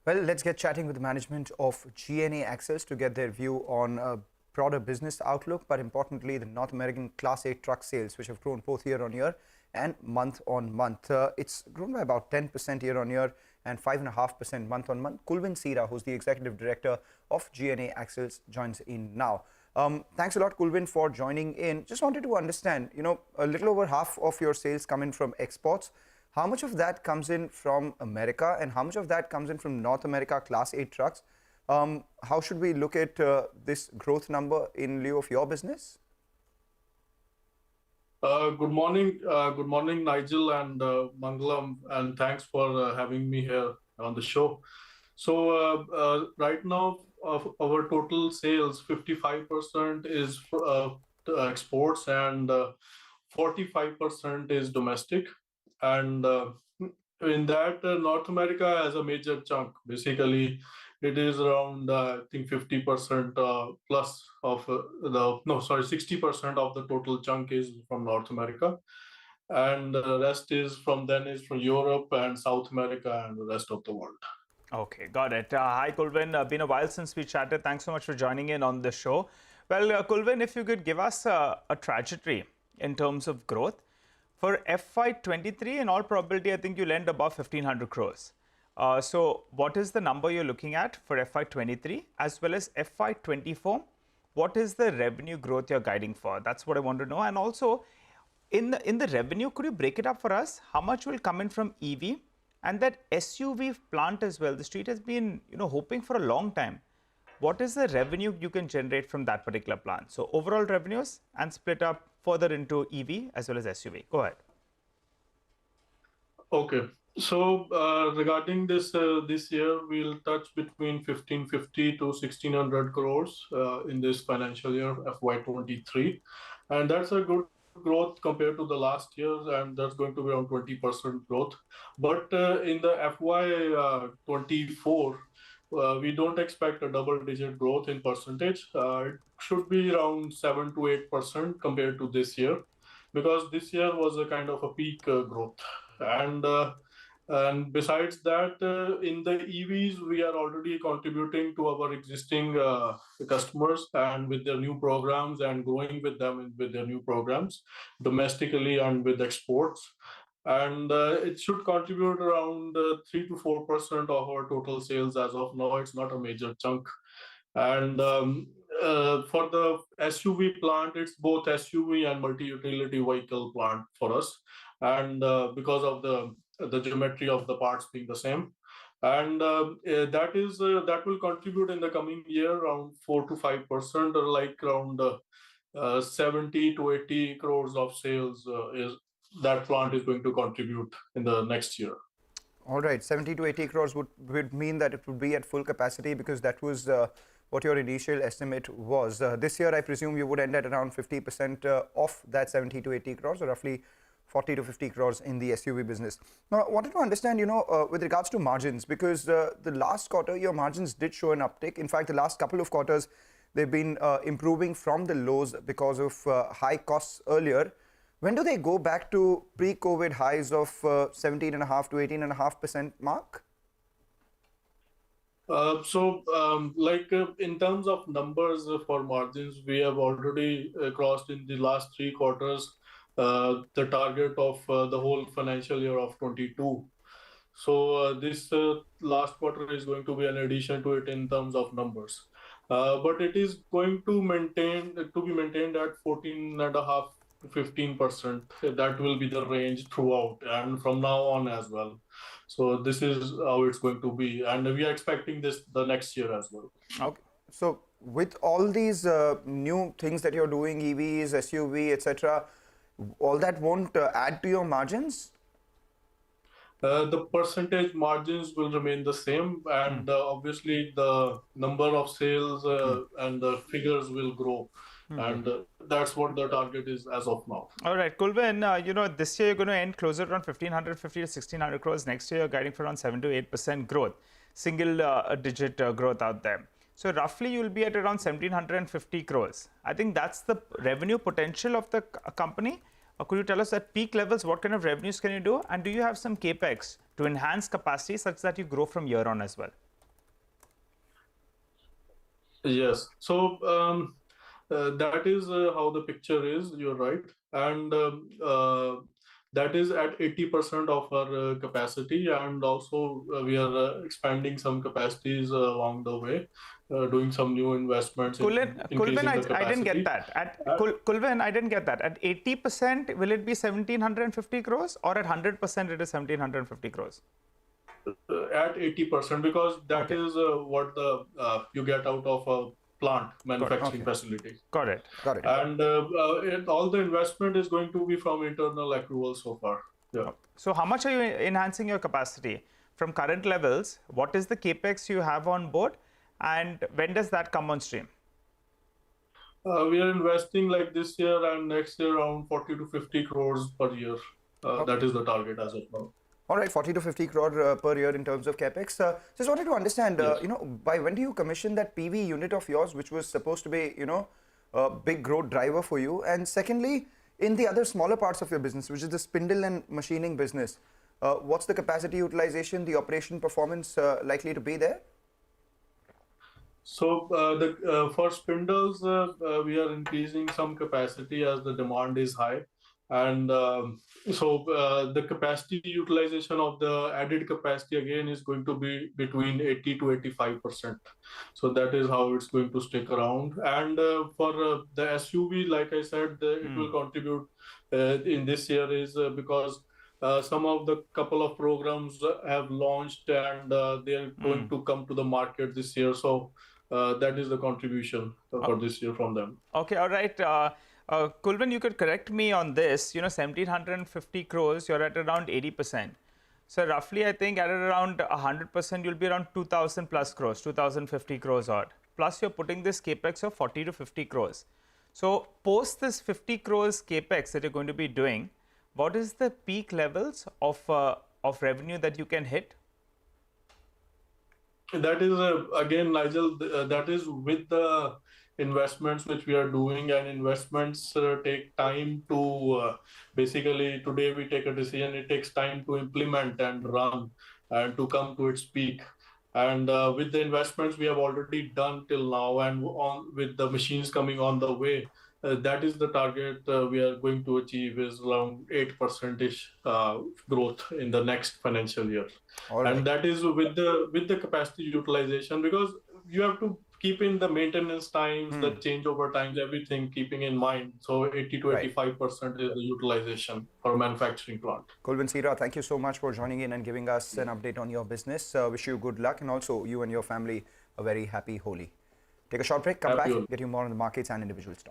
Well, let's get chatting with the management of GNA Axles to get their view on a broader business outlook, but importantly, the North American Class 8 truck sales, which have grown both year on year and month on month. It's grown by about 10% year on year and 5.5% month on month. Kulwin Sehra, who's the executive director of GNA Axles, joins in now. Thanks a lot, Kulwin, for joining in. Just wanted to understand, a little over half of your sales come in from exports. How much of that comes in from America and how much of that comes in from North America Class 8 trucks? How should we look at this growth number in lieu of your business? Good morning, Nigel and Mangalam, and thanks for having me here on the show. So right now, of our total sales, 55% is exports and 45% is domestic. And in that, North America has a major chunk. Basically, it is around, I think, 50% plus of 60% of the total chunk is from North America. And the rest is from Europe and South America and the rest of the world. Okay, got it. Hi, Kulwin. Been a while since we chatted. Thanks so much for joining in on the show. Well, Kulwin, if you could give us a trajectory in terms of growth. For FY23, in all probability, I think you'll end above 1,500 crores. So what is the number you're looking at for FY23 as well as FY24? What is the revenue growth you're guiding for? That's what I want to know. And also, in the revenue, could you break it up for us? How much will come in from EV? And that SUV plant as well, the street has been hoping for a long time. What is the revenue you can generate from that particular plant? So overall revenues and split up further into EV as well as SUV. Go ahead. Okay. So regarding this year, we'll touch between 1,550 to 1,600 crores in this financial year, FY23. And that's a good growth compared to the last year, and that's going to be around 20% growth. But in the FY24, we don't expect a double-digit growth in percentage. It should be around 7 to 8% compared to this year, because this year was a kind of a peak growth. And besides that, in the EVs, we are already contributing to our existing customers and with their new programs and growing with them with their new programs domestically and with exports. And it should contribute around 3 to 4% of our total sales as of now. It's not a major chunk. And for the SUV plant, it's both SUV and multi-utility vehicle plant for us. And because of the geometry of the parts being the same. And that will contribute in the coming year around 4 to 5%, or like around 70 to 80 crores of sales that plant is going to contribute in the next year. All right, 70 to 80 crores would mean that it would be at full capacity, because that was what your initial estimate was. This year, I presume you would end at around 50% of that 70 to 80 crores, or roughly 40 to 50 crores in the SUV business. Now, I wanted to understand, with regards to margins, because the last quarter, your margins did show an uptick. In fact, the last couple of quarters, they've been improving from the lows because of high costs earlier. When do they go back to pre-COVID highs of 17.5 to 18.5% mark? In terms of numbers for margins, we have already crossed in the last 3 quarters the target of the whole financial year of 22. So this last quarter is going to be an addition to it in terms of numbers. But it is going to be maintained at 14.5 to 15%. That will be the range throughout and from now on as well. So this is how it's going to be. And we are expecting this the next year as well. Okay. So with all these new things that you're doing, EVs, SUV, etc., all that won't add to your margins? The percentage margins will remain the same, and obviously the number of sales and the figures will grow. And that's what the target is as of now. All right, Kulwin, this year you're going to end closer around 1,550 to 1,600 crores. Next year, you're guiding for around 7 to 8% growth, single-digit growth out there. So roughly, you'll be at around 1,750 crores. I think that's the revenue potential of the company. Could you tell us at peak levels, what kind of revenues can you do? And do you have some capex to enhance capacity such that you grow from year on as well? Yes. So that is how the picture is. You're right, and that is at 80% of our capacity, and also we are expanding some capacities along the way, doing some new investments in Kulwin, increasing the I didn't get capacity. that. Uh, Kulwin, I didn't get that. At 80%, will it be 1750 crores, or at 100% it is 1750 crores? at 80% because that Okay, is what the you get out of a plant got it. manufacturing Okay, facility. Got it. got it. And all the investment is going to be from internal accrual so far. Yeah. So how much are you enhancing your capacity from current levels? What is the capex you have on board, and when does that come on stream? We are investing like this year and next year around 40 to 50 crores per year. Okay. That is the target as of now. All right, 40 to 50 crore per year in terms of capex. Just wanted to understand, Yes. by when do you commission that PV unit of yours, which was supposed to be, a big growth driver for you? And secondly, in the other smaller parts of your business, which is the spindle and machining business, what's the capacity utilization, the operation performance likely to be there? So for spindles, we are increasing some capacity as the demand is high, and the capacity utilization of the added capacity again is going to be between 80 to 85%. So that is how it's going to stick around. And for the SUV, like I said, it will contribute in this year is because. Some of the couple of programs have launched and they're going to come to the market this year. So that is the contribution for this year from them. Okay, all right. Kulwin, you could correct me on this. 1,750 crores, you're at around 80%. So roughly, I think at around 100%, you'll be around 2,000 plus crores, 2,050 crores odd. Plus, you're putting this capex of 40 to 50 crores. So post this 50 crores capex that you're going to be doing, what is the peak levels of revenue that you can hit? That is again, Nigel. That is with the investments which we are doing, and investments take time to basically. Today we take a decision; it takes time to implement and run, and to come to its peak. And with the investments we have already done till now, and on with the machines coming on the way, that is the target we are going to achieve is around 8% growth in the next financial year. All right. And that is with the capacity utilization, because you have to keep in the maintenance times, the changeover times, everything keeping in mind. So 80 to Right. 85% is the utilization for a manufacturing plant. Kulwin Sehra, thank you so much for joining in and giving us an update on your business. Wish you good luck, and also you and your family a very happy Holi. Take a short break, come Happy back, Holi. get you more on the markets and individual stocks.